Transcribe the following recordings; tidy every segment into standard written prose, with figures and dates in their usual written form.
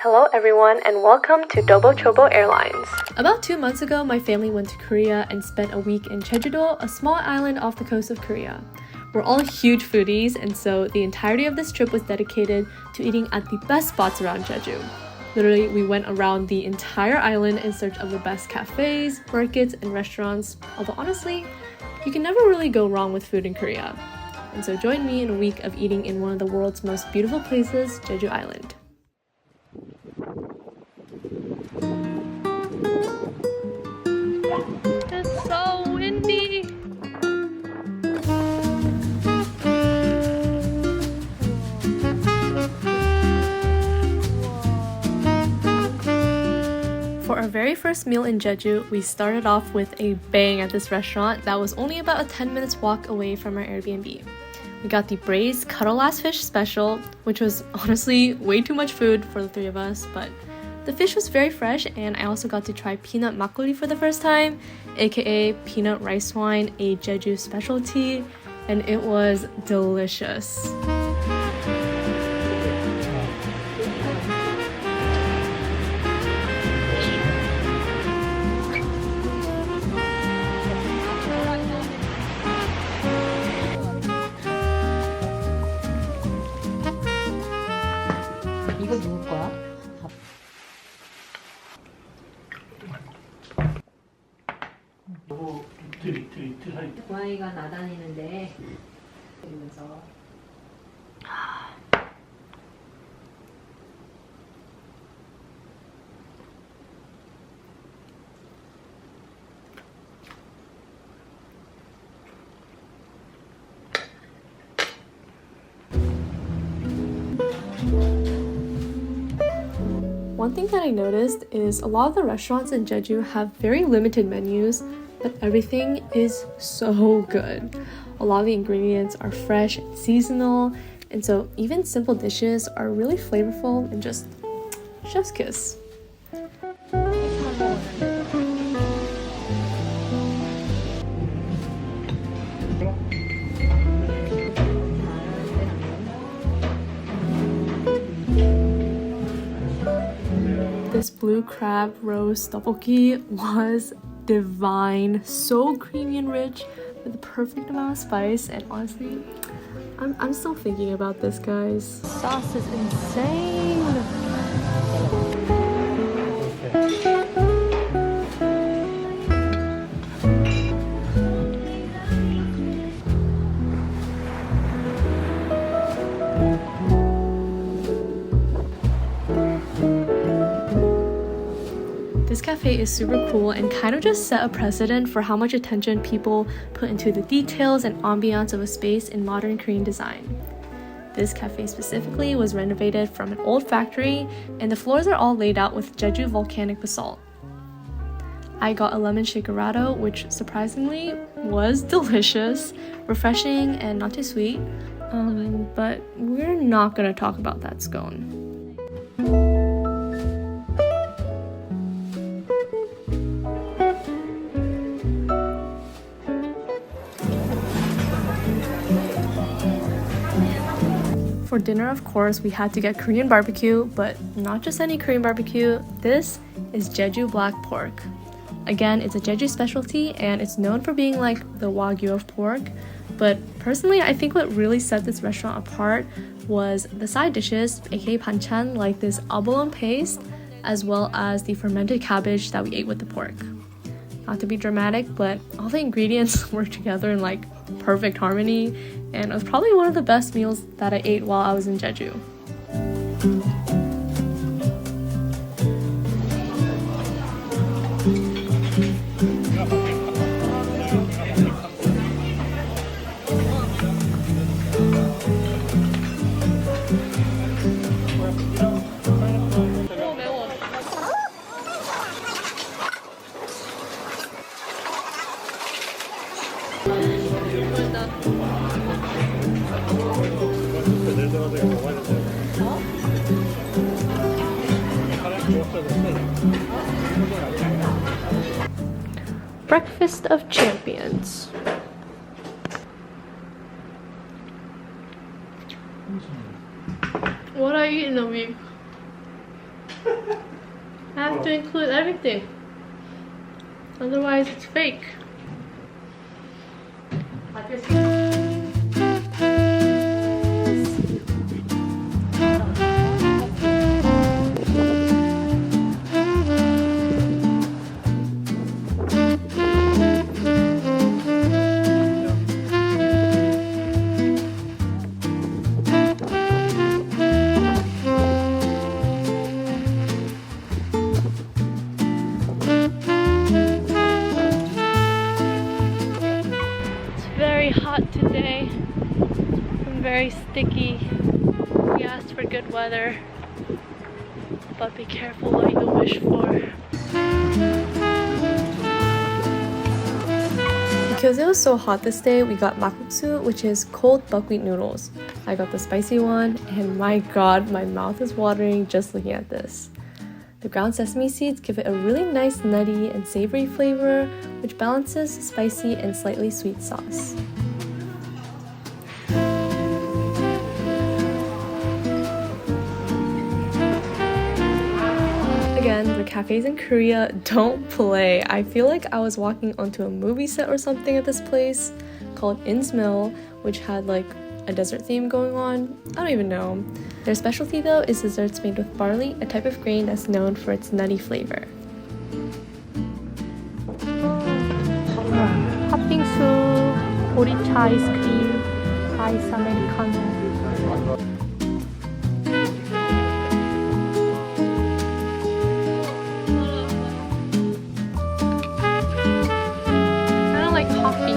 Hello everyone and welcome to Dobochobo Airlines. About 2 months ago, my family went to Korea and spent a week in Jeju, a small island off the coast of Korea. We're all huge foodies, and so the entirety of this trip was dedicated to eating at the best spots around Jeju. Literally, we went around the entire island in search of the best cafes, markets, and restaurants, although honestly, you can never really go wrong with food in Korea. And so join me in a week of eating in one of the world's most beautiful places, Jeju Island. It's so windy! For our very first meal in Jeju, we started off with a bang at this restaurant that was only about a 10 minutes walk away from our Airbnb. We got the braised cuttleass fish special, which was honestly way too much food for the three of us, but the fish was very fresh, and I also got to try peanut makgeolli for the first time, aka peanut rice wine, a Jeju specialty, and it was delicious. 이거 누구 거야? 고양이가 나다니는데 이러면서 One thing that I noticed is a lot of the restaurants in Jeju have very limited menus, but everything is so good. A lot of the ingredients are fresh and seasonal, and so even simple dishes are really flavorful and just chef's kiss. This blue crab roast tteokbokki was divine, so creamy and rich with the perfect amount of spice, and honestly, I'm still thinking about this, guys. Sauce is insane. This cafe is super cool and kind of just set a precedent for how much attention people put into the details and ambiance of a space in modern Korean design. This cafe specifically was renovated from an old factory, and the floors are all laid out with Jeju volcanic basalt. I got a lemon shakerado, which surprisingly was delicious, refreshing, and not too sweet, but we're not gonna talk about that scone. For dinner, of course, we had to get Korean barbecue, but not just any Korean barbecue. This is Jeju black pork. Again, it's a Jeju specialty, and it's known for being like the wagyu of pork. But personally, I think what really set this restaurant apart was the side dishes, aka banchan, like this abalone paste, as well as the fermented cabbage that we ate with the pork. Not to be dramatic, but all the ingredients work together in like perfect harmony, and it was probably one of the best meals that I ate while I was in Jeju. Breakfast of Champions. What I eat in a week? I have to include everything. Otherwise, it's fake. Hot today and very sticky. We asked for good weather, but be careful what you wish for. Because it was so hot this day, we got makguksu, which is cold buckwheat noodles. I got the spicy one, and my god, my mouth is watering just looking at this. The ground sesame seeds give it a really nice nutty and savory flavor, which balances spicy and slightly sweet sauce. Again, the cafes in Korea don't play. I feel like I was walking onto a movie set or something at this place called In's Mill, which had like a dessert theme going on. I don't even know. Their specialty though is desserts made with barley, a type of grain that's known for its nutty flavor. 팥빙수, 보리차 아이스크림, 아이스 아메리카노. I don't like coffee.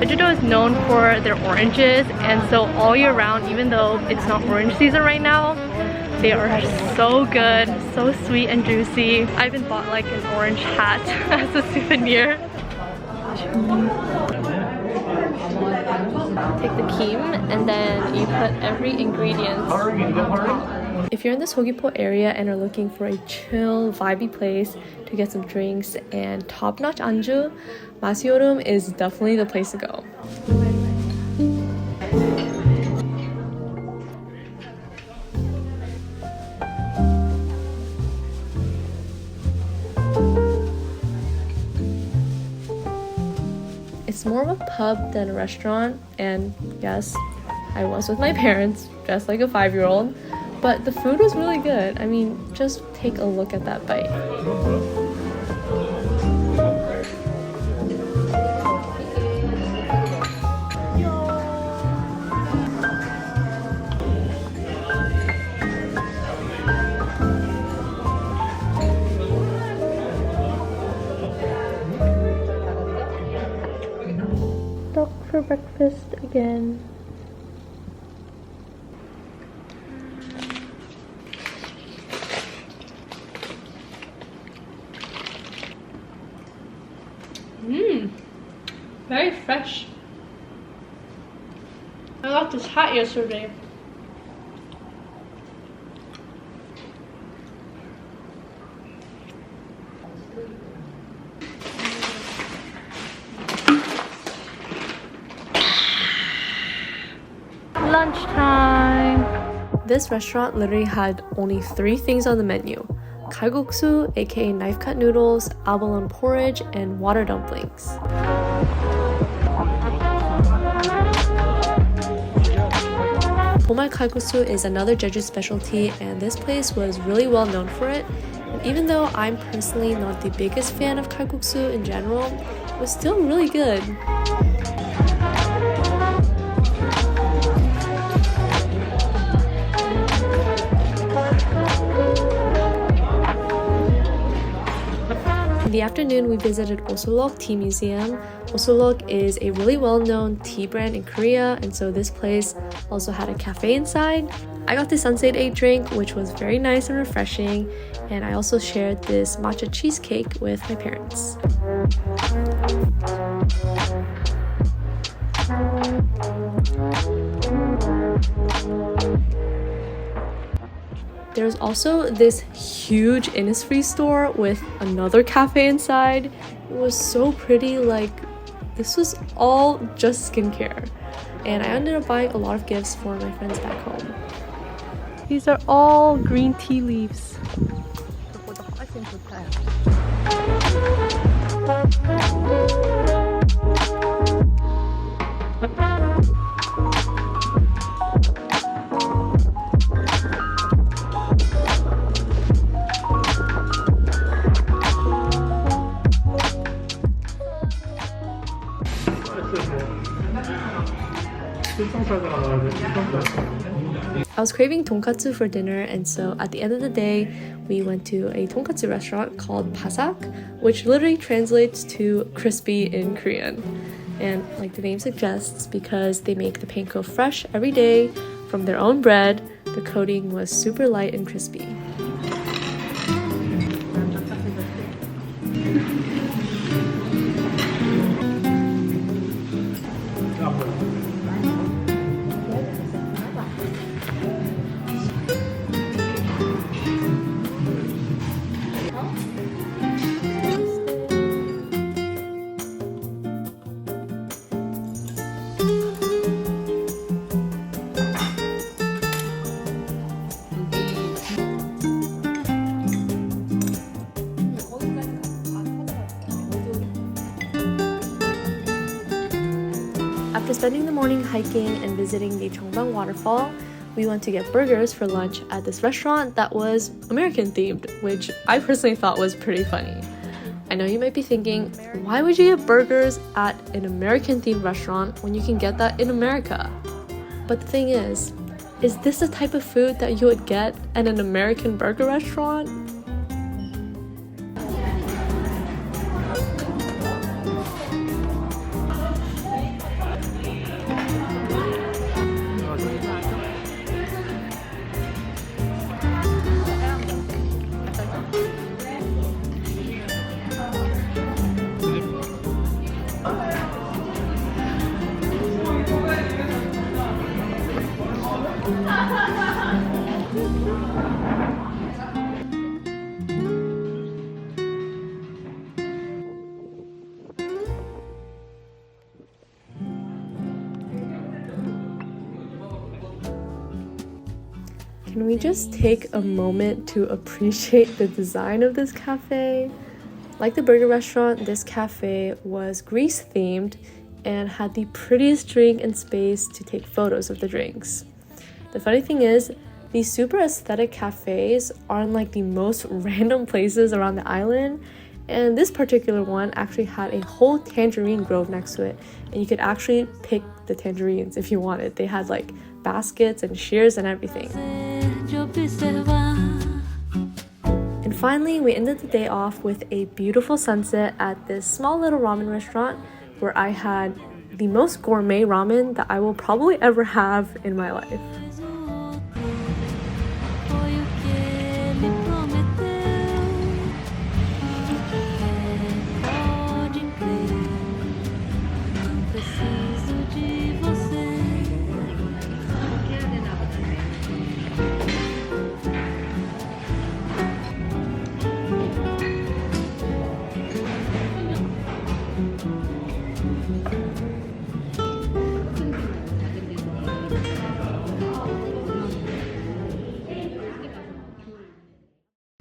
Jeju is known for their oranges, and so all year round, even though it's not orange season right now, they are so good, so sweet and juicy. I even bought like an orange hat as a souvenir. Take the kim and then you put every ingredient. If you're in the Seogwipo area and are looking for a chill, vibey place to get some drinks and top-notch anju, Masyeorum is definitely the place to go. It's more of a pub than a restaurant, and yes, I was with my parents, dressed like a 5-year-old, but the food was really good. I mean, just take a look at that bite. Duck for breakfast again. Very fresh. I got this hat yesterday. Lunchtime. This restaurant literally had only 3 things on the menu: kalguksu, aka knife cut noodles, abalone porridge, and water dumplings. Bomai kalguksu is another Jeju specialty, and this place was really well known for it. And even though I'm personally not the biggest fan of kalguksu in general, it was still really good. In the afternoon, we visited Osolok Tea Museum. Osolok is a really well-known tea brand in Korea, and so this place also had a cafe inside. I got the Sunset 8 drink, which was very nice and refreshing, and I also shared this matcha cheesecake with my parents. There's also this huge Innisfree store with another cafe inside. It was so pretty, like this was all just skincare. And I ended up buying a lot of gifts for my friends back home. These are all green tea leaves. I was craving tonkatsu for dinner, and so at the end of the day, we went to a tonkatsu restaurant called Pasak, which literally translates to crispy in Korean. And like the name suggests, because they make the panko fresh every day from their own bread, the coating was super light and crispy. After spending the morning hiking and visiting the Cheongbang waterfall, we went to get burgers for lunch at this restaurant that was American themed, which I personally thought was pretty funny. I know you might be thinking, why would you get burgers at an American themed restaurant when you can get that in America? But the thing is this the type of food that you would get at an American burger restaurant? Can we just take a moment to appreciate the design of this cafe? Like the burger restaurant, this cafe was Greece themed and had the prettiest drink and space to take photos of the drinks. The funny thing is, these super aesthetic cafes are in like the most random places around the island, and this particular one actually had a whole tangerine grove next to it, and you could actually pick the tangerines if you wanted. They had like baskets and shears and everything. And finally, we ended the day off with a beautiful sunset at this small little ramen restaurant where I had the most gourmet ramen that I will probably ever have in my life.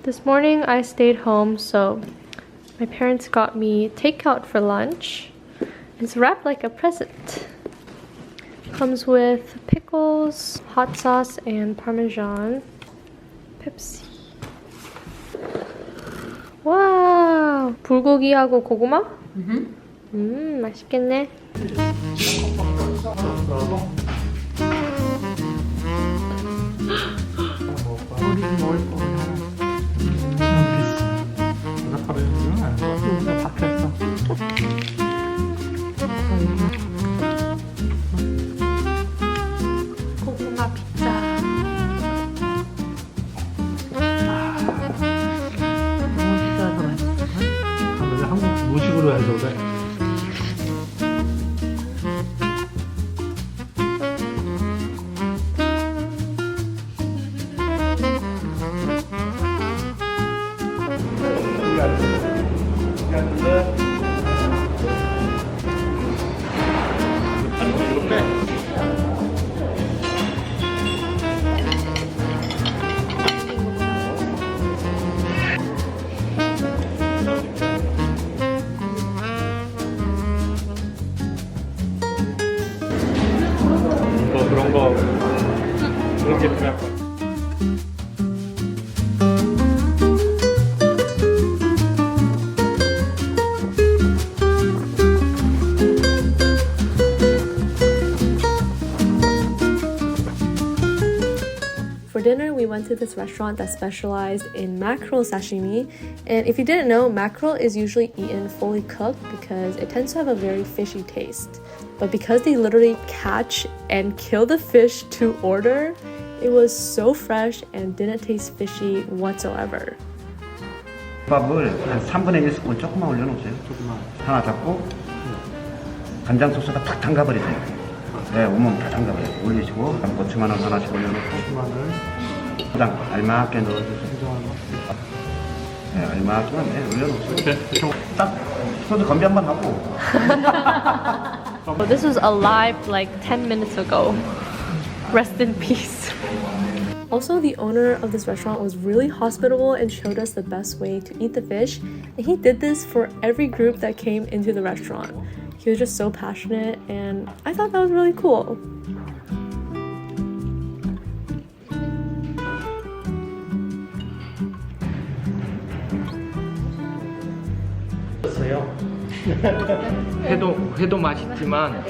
This morning I stayed home, so my parents got me takeout for lunch. It's wrapped like a present. Comes with pickles, hot sauce, and Parmesan. Pepsi. 와, 불고기하고 고구마? 맛있겠네. 그런 게 필요할 것 같아. For dinner, we went to this restaurant that specialized in mackerel sashimi. And if you didn't know, mackerel is usually eaten fully cooked because it tends to have a very fishy taste. But because they literally catch and kill the fish to order, it was so fresh and didn't taste fishy whatsoever. 밥을 한 3분의 1스푼 조금만 올려놓으세요. 조금만. 하나 잡고 간장 소스가 탁 담가버리세요. 네, 온몸 다 담가버려요. 올리시고 고추마늘 하나씩 올려놓고 고장 알맞게 넣어주세요. 네, 알맞게만 올려놓으세요. 딱 소주 건배 한번 하고. So this was alive like 10 minutes ago. Rest in peace. Also, the owner of this restaurant was really hospitable and showed us the best way to eat the fish. And he did this for every group that came into the restaurant. He was just so passionate and I thought that was really cool. 회도 맛있지만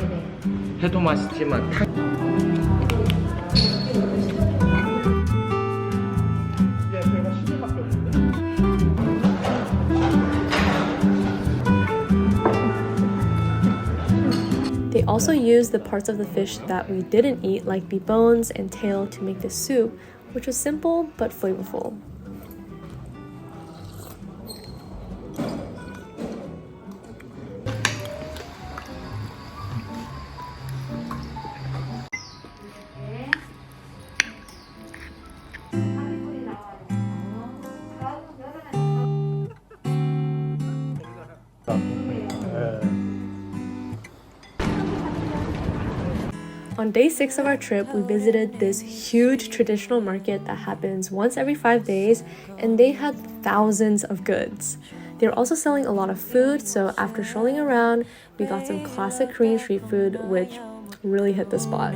They also used the parts of the fish that we didn't eat, like the bones and tail, to make the soup, which was simple but flavorful. On day 6 of our trip, we visited this huge traditional market that happens once every 5 days, and they had thousands of goods. They were also selling a lot of food, so after strolling around, we got some classic Korean street food, which really hit the spot.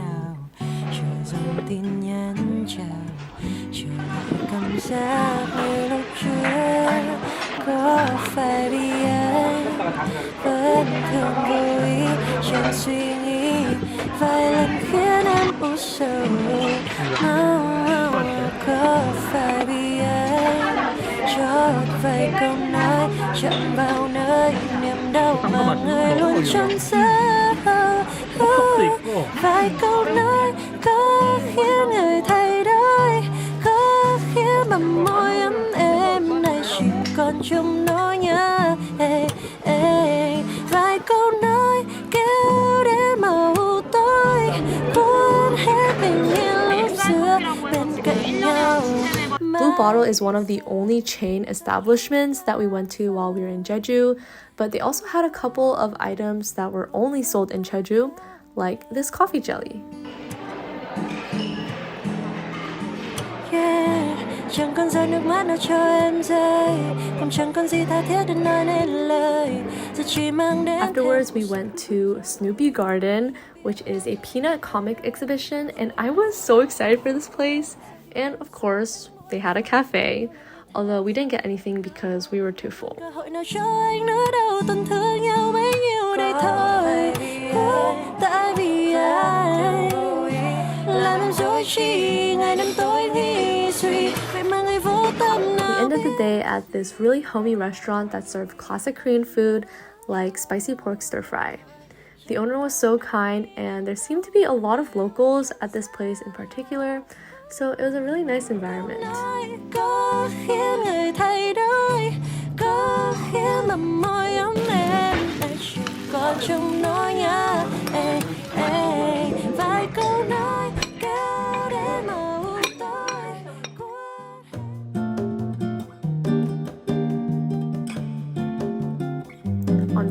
vài lần khiến em u sầu có phải vì em chót vài câu nói chạm vào nơi niềm đau mà người luôn trốn xa vài câu nói có khiến người thay đổi có khiến bằng môi ấm êm này chỉ còn trong nỗi nhớ vài câu nói kêu đến màu tối cuốn hết tình yêu lúc xưa bên cạnh nhau. Blue Bottle is one of the only chain establishments that we went to while we were in Jeju, but they also had a couple of items that were only sold in Jeju, like this coffee jelly. Chẳng còn giọt nước mắt nào cho em rơi, cũng chẳng còn gì tha thiết để nói nên lời. Giờ chỉ mang đến. Afterwards, we went to Snoopy Garden, which is a peanut comic exhibition, and I was so excited for this place. And of course, they had a cafe, although we didn't get anything because we were too full. Cơ hội nào cho anh nói đâu tổn thương nhau bấy nhiêu đây thôi. Tại vì ai làm em dối chi ngày đêm tối nghĩ suy. We ended the day at this really homey restaurant that served classic Korean food like spicy pork stir fry. The owner was so kind, and there seemed to be a lot of locals at this place in particular, so it was a really nice environment.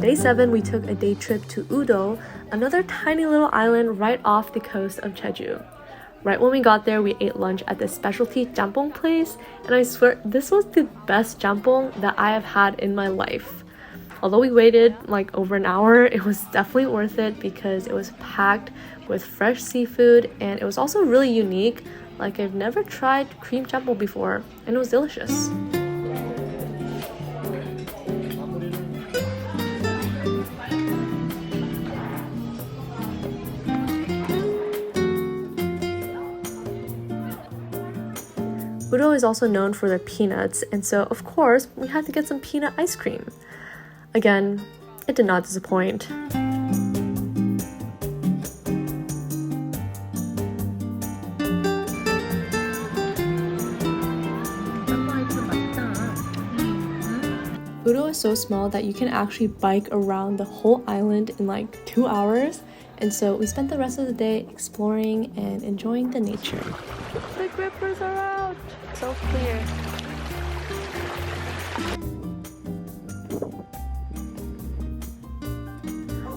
day 7, we took a day trip to Udo, another tiny little island right off the coast of Jeju. Right when we got there, we ate lunch at this specialty jampong place, and I swear this was the best jampong that I have had in my life. Although we waited like over an hour, it was definitely worth it because it was packed with fresh seafood, and it was also really unique. Like, I've never tried cream jampong before, and it was delicious. Udo is also known for their peanuts, and so of course we had to get some peanut ice cream. Again, it did not disappoint. Udo is so small that you can actually bike around the whole island in like 2 hours, and so we spent the rest of the day exploring and enjoying the nature. The grippers are out! So clear.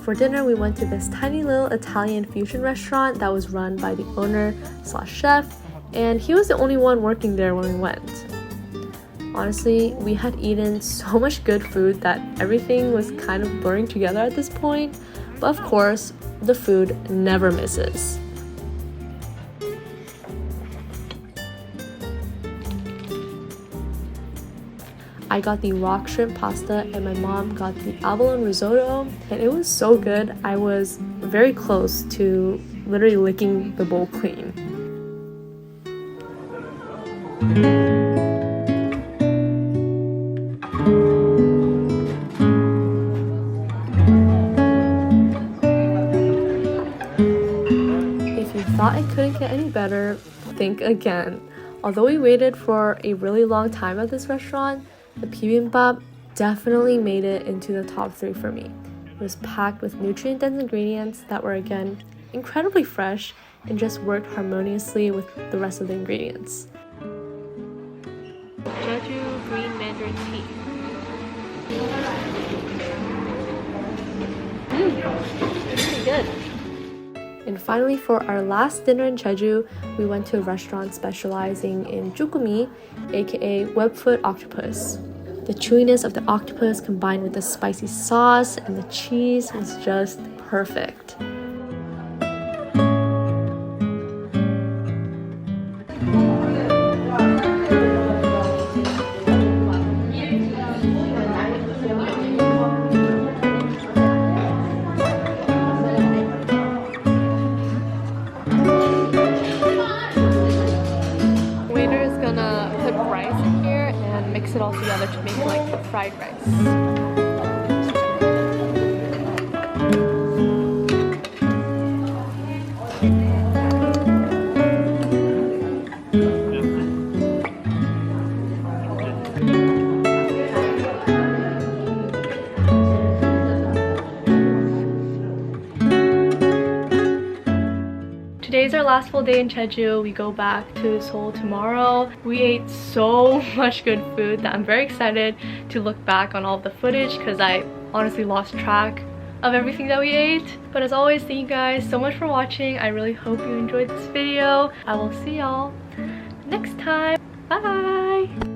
For dinner, we went to this tiny little Italian fusion restaurant that was run by the owner/chef, and he was the only one working there when we went. Honestly, we had eaten so much good food that everything was kind of blurring together at this point, but of course, the food never misses. I got the rock shrimp pasta and my mom got the abalone risotto, and it was so good. I was very close to literally licking the bowl clean. If you thought it couldn't get any better, think again. Although we waited for a really long time at this restaurant, the bibimbap definitely made it into the top 3 for me. It was packed with nutrient-dense ingredients that were again incredibly fresh and just worked harmoniously with the rest of the ingredients. Jeju green mandarin tea. Pretty good. And finally, for our last dinner in Jeju, we went to a restaurant specializing in jukumi, aka webfoot octopus. The chewiness of the octopus combined with the spicy sauce and the cheese was just perfect. Mix it all together to make like fried rice. Today's our last full day in Jeju. We go back to Seoul tomorrow. We ate so much good food that I'm very excited to look back on all of the footage because I honestly lost track of everything that we ate. But as always, thank you guys so much for watching. I really hope you enjoyed this video. I will see y'all next time. Bye!